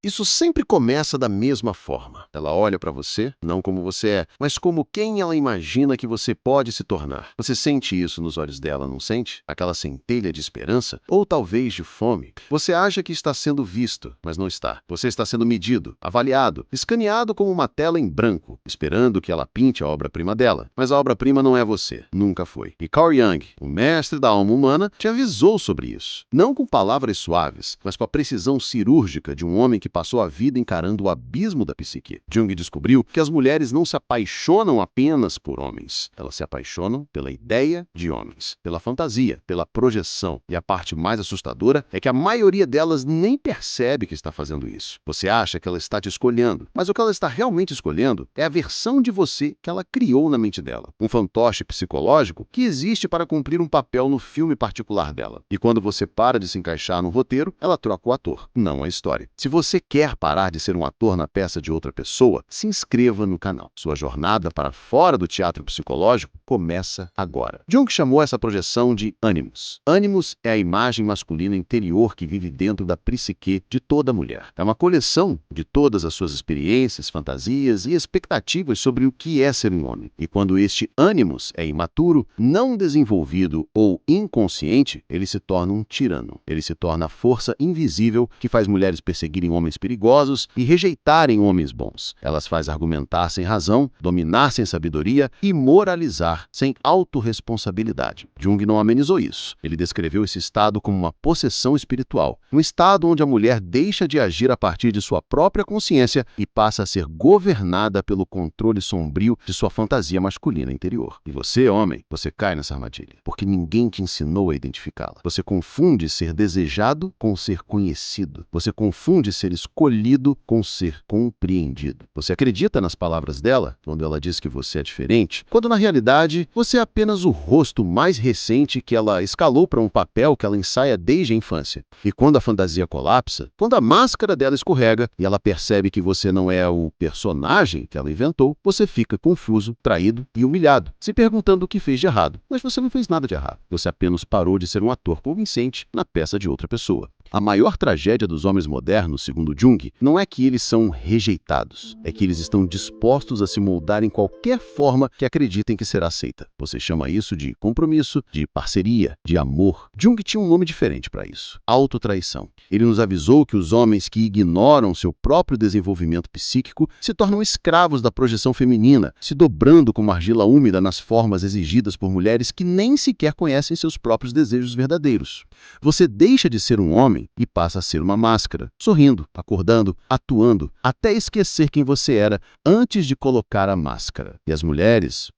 Isso sempre começa da mesma forma. Ela olha para você, não como você é, mas como quem ela imagina que você pode se tornar. Você sente isso nos olhos dela, não sente? Aquela centelha de esperança? Ou talvez de fome? Você acha que está sendo visto, mas não está. Você está sendo medido, avaliado, escaneado como uma tela em branco, esperando que ela pinte a obra-prima dela. Mas a obra-prima não é você. Nunca foi. E Carl Jung, o mestre da alma humana, te avisou sobre isso. Não com palavras suaves, mas com a precisão cirúrgica de um homem que passou a vida encarando o abismo da psique. Jung descobriu que as mulheres não se apaixonam apenas por homens. Elas se apaixonam pela ideia de homens, pela fantasia, pela projeção. E a parte mais assustadora é que a maioria delas nem percebe que está fazendo isso. Você acha que ela está te escolhendo, mas o que ela está realmente escolhendo é a versão de você que ela criou na mente dela. Um fantoche psicológico que existe para cumprir um papel no filme particular dela. E quando você para de se encaixar no roteiro, ela troca o ator, não a história. Se você quer parar de ser um ator na peça de outra pessoa, se inscreva no canal. Sua jornada para fora do teatro psicológico começa agora. Jung chamou essa projeção de ânimos. Ânimos é a imagem masculina interior que vive dentro da psique de toda mulher. É uma coleção de todas as suas experiências, fantasias e expectativas sobre o que é ser um homem. E quando este ânimos é imaturo, não desenvolvido ou inconsciente, ele se torna um tirano. Ele se torna a força invisível que faz mulheres perseguirem homens perigosos e rejeitarem homens bons. Elas faz argumentar sem razão, dominar sem sabedoria e moralizar sem autorresponsabilidade. Jung não amenizou isso. Ele descreveu esse estado como uma possessão espiritual, um estado onde a mulher deixa de agir a partir de sua própria consciência e passa a ser governada pelo controle sombrio de sua fantasia masculina interior. E você, homem, você cai nessa armadilha, porque ninguém te ensinou a identificá-la. Você confunde ser desejado com ser conhecido. Você confunde ser escolhido com ser compreendido. Você acredita nas palavras dela, quando ela diz que você é diferente, quando na realidade você é apenas o rosto mais recente que ela escalou para um papel que ela ensaia desde a infância. E quando a fantasia colapsa, quando a máscara dela escorrega e ela percebe que você não é o personagem que ela inventou, você fica confuso, traído e humilhado, se perguntando o que fez de errado. Mas você não fez nada de errado. Você apenas parou de ser um ator convincente na peça de outra pessoa. A maior tragédia dos homens modernos, segundo Jung, não é que eles são rejeitados, é que eles estão dispostos a se moldar em qualquer forma que acreditem que será aceita. Você chama isso de compromisso, de parceria, de amor. Jung tinha um nome diferente para isso: autotraição. Ele nos avisou que os homens que ignoram seu próprio desenvolvimento psíquico se tornam escravos da projeção feminina, se dobrando como argila úmida nas formas exigidas por mulheres que nem sequer conhecem seus próprios desejos verdadeiros. Você deixa de ser um homem e passa a ser uma máscara, sorrindo, acordando, atuando, até esquecer quem você era antes de colocar a máscara. E as mulheres,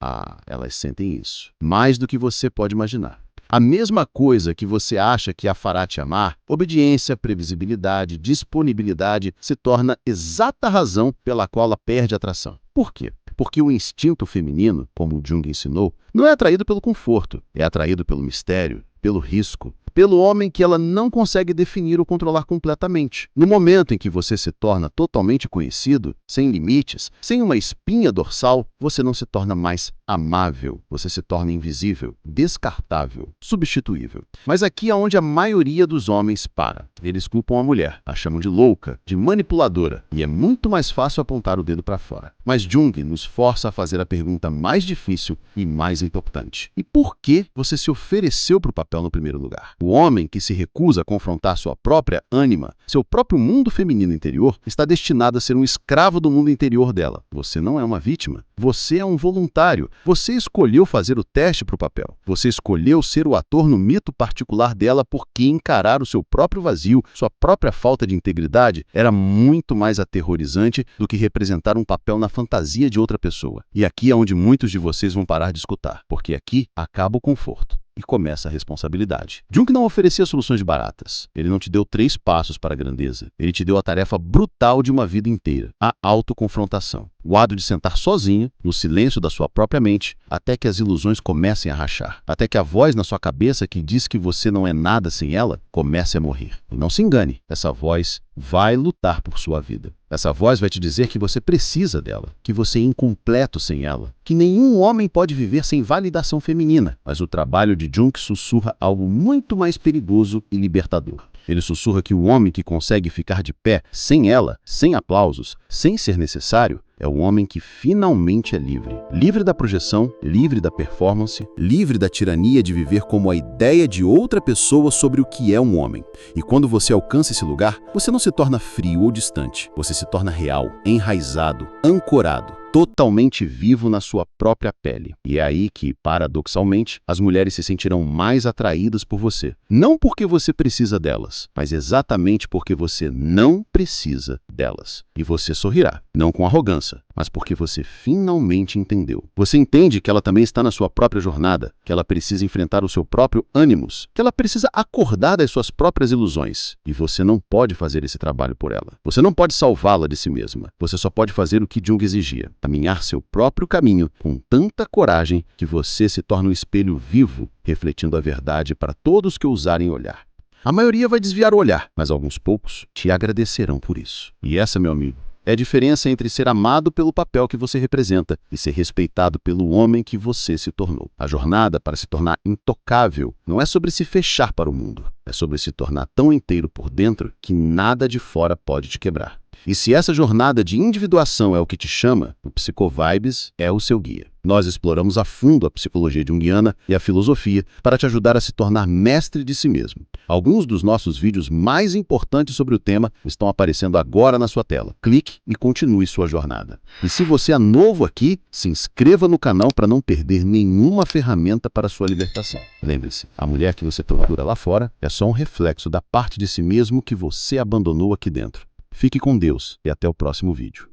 elas sentem isso, mais do que você pode imaginar. A mesma coisa que você acha que a fará te amar, obediência, previsibilidade, disponibilidade, se torna exata razão pela qual ela perde atração. Por quê? Porque o instinto feminino, como Jung ensinou, não é atraído pelo conforto, é atraído pelo mistério, pelo risco, pelo homem que ela não consegue definir ou controlar completamente. No momento em que você se torna totalmente conhecido, sem limites, sem uma espinha dorsal, você não se torna mais amável, você se torna invisível, descartável, substituível. Mas aqui é onde a maioria dos homens para. Eles culpam a mulher, a chamam de louca, de manipuladora, e é muito mais fácil apontar o dedo para fora. Mas Jung nos força a fazer a pergunta mais difícil e mais importante. E por que você se ofereceu para o papel no primeiro lugar? O homem que se recusa a confrontar sua própria ânima, seu próprio mundo feminino interior, está destinado a ser um escravo do mundo interior dela. Você não é uma vítima. Você é um voluntário. Você escolheu fazer o teste para o papel. Você escolheu ser o ator no mito particular dela porque encarar o seu próprio vazio, sua própria falta de integridade, era muito mais aterrorizante do que representar um papel na fantasia de outra pessoa. E aqui é onde muitos de vocês vão parar de escutar, porque aqui acaba o conforto e começa a responsabilidade. Jung não oferecia soluções baratas. Ele não te deu 3 passos para a grandeza. Ele te deu a tarefa brutal de uma vida inteira: a autoconfrontação. O ato de sentar sozinho, no silêncio da sua própria mente, até que as ilusões comecem a rachar. Até que a voz na sua cabeça que diz que você não é nada sem ela, comece a morrer. E não se engane, essa voz vai lutar por sua vida. Essa voz vai te dizer que você precisa dela, que você é incompleto sem ela, que nenhum homem pode viver sem validação feminina. Mas o trabalho de Jung sussurra algo muito mais perigoso e libertador. Ele sussurra que o homem que consegue ficar de pé sem ela, sem aplausos, sem ser necessário, é o homem que finalmente é livre. Livre da projeção, livre da performance, livre da tirania de viver como a ideia de outra pessoa sobre o que é um homem. E quando você alcança esse lugar, você não se torna frio ou distante. Você se torna real, enraizado, ancorado, totalmente vivo na sua própria pele. E é aí que, paradoxalmente, as mulheres se sentirão mais atraídas por você. Não porque você precisa delas, mas exatamente porque você não precisa delas. E você sorrirá, não com arrogância, mas porque você finalmente entendeu. Você entende que ela também está na sua própria jornada, que ela precisa enfrentar o seu próprio ânimos, que ela precisa acordar das suas próprias ilusões. E você não pode fazer esse trabalho por ela. Você não pode salvá-la de si mesma. Você só pode fazer o que Jung exigia. Caminhar seu próprio caminho com tanta coragem que você se torna um espelho vivo, refletindo a verdade para todos que ousarem olhar. A maioria vai desviar o olhar, mas alguns poucos te agradecerão por isso. E essa, meu amigo, é a diferença entre ser amado pelo papel que você representa e ser respeitado pelo homem que você se tornou. A jornada para se tornar intocável não é sobre se fechar para o mundo, é sobre se tornar tão inteiro por dentro que nada de fora pode te quebrar. E se essa jornada de individuação é o que te chama, o Psicovibes é o seu guia. Nós exploramos a fundo a psicologia junguiana e a filosofia para te ajudar a se tornar mestre de si mesmo. Alguns dos nossos vídeos mais importantes sobre o tema estão aparecendo agora na sua tela. Clique e continue sua jornada. E se você é novo aqui, se inscreva no canal para não perder nenhuma ferramenta para sua libertação. Lembre-se, a mulher que você procura lá fora é só um reflexo da parte de si mesmo que você abandonou aqui dentro. Fique com Deus e até o próximo vídeo.